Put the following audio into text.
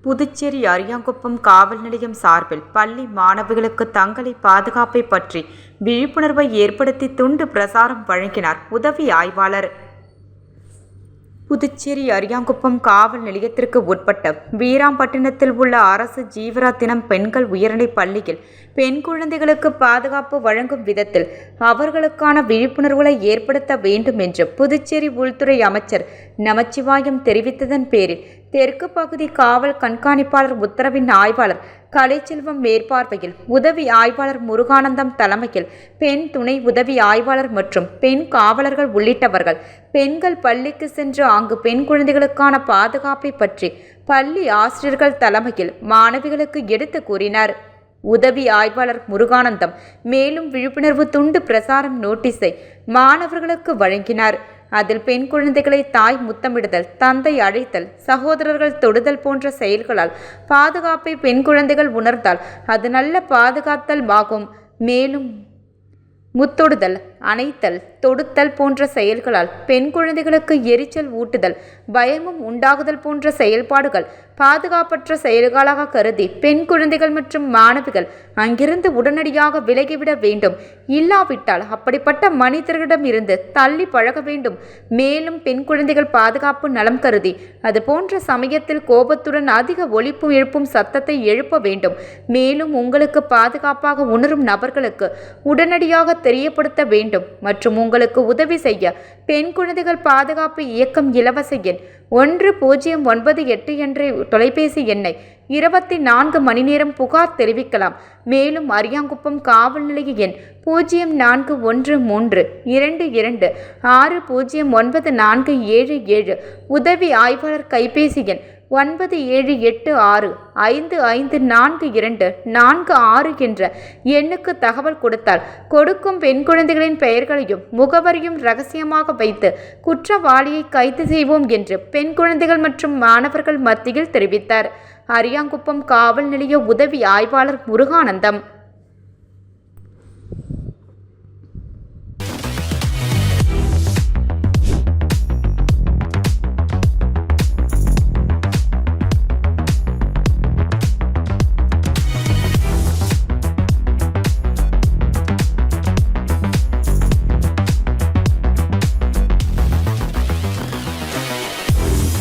புதுச்சேரி அரியாங்குப்பம் காவல் நிலையம் சார்பில் பள்ளி மாணவிகளுக்கு தங்களை பாதுகாப்பை பற்றி விழிப்புணர்வை ஏற்படுத்தி துண்டு பிரசாரம் வழங்கினார் உதவி ஆய்வாளர். புதுச்சேரி அரியாங்குப்பம் காவல் நிலையத்திற்கு உட்பட்ட வீராம்பட்டினத்தில் உள்ள அரசு ஜீவரத்தினம் பெண்கள் உயர்நிலைப் பள்ளியில் பெண் குழந்தைகளுக்கு பாதுகாப்பு வழங்கும் விதத்தில் அவர்களுக்கான விழிப்புணர்வுகளை ஏற்படுத்த வேண்டும் என்று புதுச்சேரி உள்துறை அமைச்சர் நமச்சிவாயம் தெரிவித்ததன் பேரில் தெற்கு பகுதி காவல் கண்காணிப்பாளர் உத்தரவின் ஆய்வாளர் கலைச்செல்வம் மேற்பார்வையில் உதவி ஆய்வாளர் முருகானந்தம் தலைமையில் பெண் துணை உதவி ஆய்வாளர் மற்றும் பெண் காவலர்கள் உள்ளிட்டவர்கள் பெண்கள் பள்ளிக்கு சென்று அங்கு பெண் குழந்தைகளுக்கான பாதுகாப்பை பற்றி பள்ளி ஆசிரியர்கள் தலைமையில் மாணவிகளுக்கு எடுத்து கூறினார். உதவி ஆய்வாளர் முருகானந்தம் மேலும் விழிப்புணர்வு துண்டு பிரசாரம் நோட்டீஸை மாணவர்களுக்கு வழங்கினார். அதில் பெண் குழந்தைகளை தாய் முத்தமிடுதல், தந்தை அழைத்தல், சகோதரர்கள் தொடுதல் போன்ற செயல்களால் பாதுகாப்பை பெண் குழந்தைகள் உணர்ந்தால் அது நல்ல பாதுகாத்தல் ஆகும். மேலும் முத்தொடுதல், அணைத்தல், தொடுத்தல் போன்ற செயல்களால் பெண் குழந்தைகளுக்கு எரிச்சல் ஊட்டுதல், பயமும் உண்டாகுதல் போன்ற செயல்பாடுகள் பாதுகாப்பற்ற செயல்களாக கருதி பெண் குழந்தைகள் மற்றும் மாணவிகள் அங்கிருந்து உடனடியாக விலகிவிட வேண்டும். இல்லாவிட்டால் அப்படிப்பட்ட மனிதர்களிடம் இருந்து தள்ளி பழக வேண்டும். மேலும் பெண் குழந்தைகள் பாதுகாப்பு நலம் கருதி அது போன்ற சமயத்தில் கோபத்துடன் அதிக ஒலிப்பு எழுப்பும் சத்தத்தை எழுப்ப வேண்டும். மேலும் உங்களுக்கு பாதுகாப்பாக உணரும் நபர்களுக்கு உடனடியாக தெரியப்படுத்த வேண்டும் மற்றும் உங்களுக்கு உதவி செய்ய பெண் குழந்தைகள் பாதுகாப்பு இயக்கம் இலவச எண் 1098 என்ற தொலைபேசி எண்ணை 24 மணி நேரம் புகார் தெரிவிக்கலாம். மேலும் அரியாங்குப்பம் காவல் நிலைய எண் 041322609477 உதவி ஆய்வாளர் கைபேசி எண் 9786554246 என்ற எண்ணுக்கு தகவல் கொடுத்தால் கொடுக்கும் பெண் குழந்தைகளின் பெயர்களையும் முகவரியும் ரகசியமாக வைத்து குற்றவாளியை கைது செய்வோம் என்று பெண் குழந்தைகள் மற்றும் மாணவர்கள் மத்தியில் தெரிவித்தார். அரியாங்குப்பம் காவல் நிலைய உதவி ஆய்வாளர் முருகானந்தம்.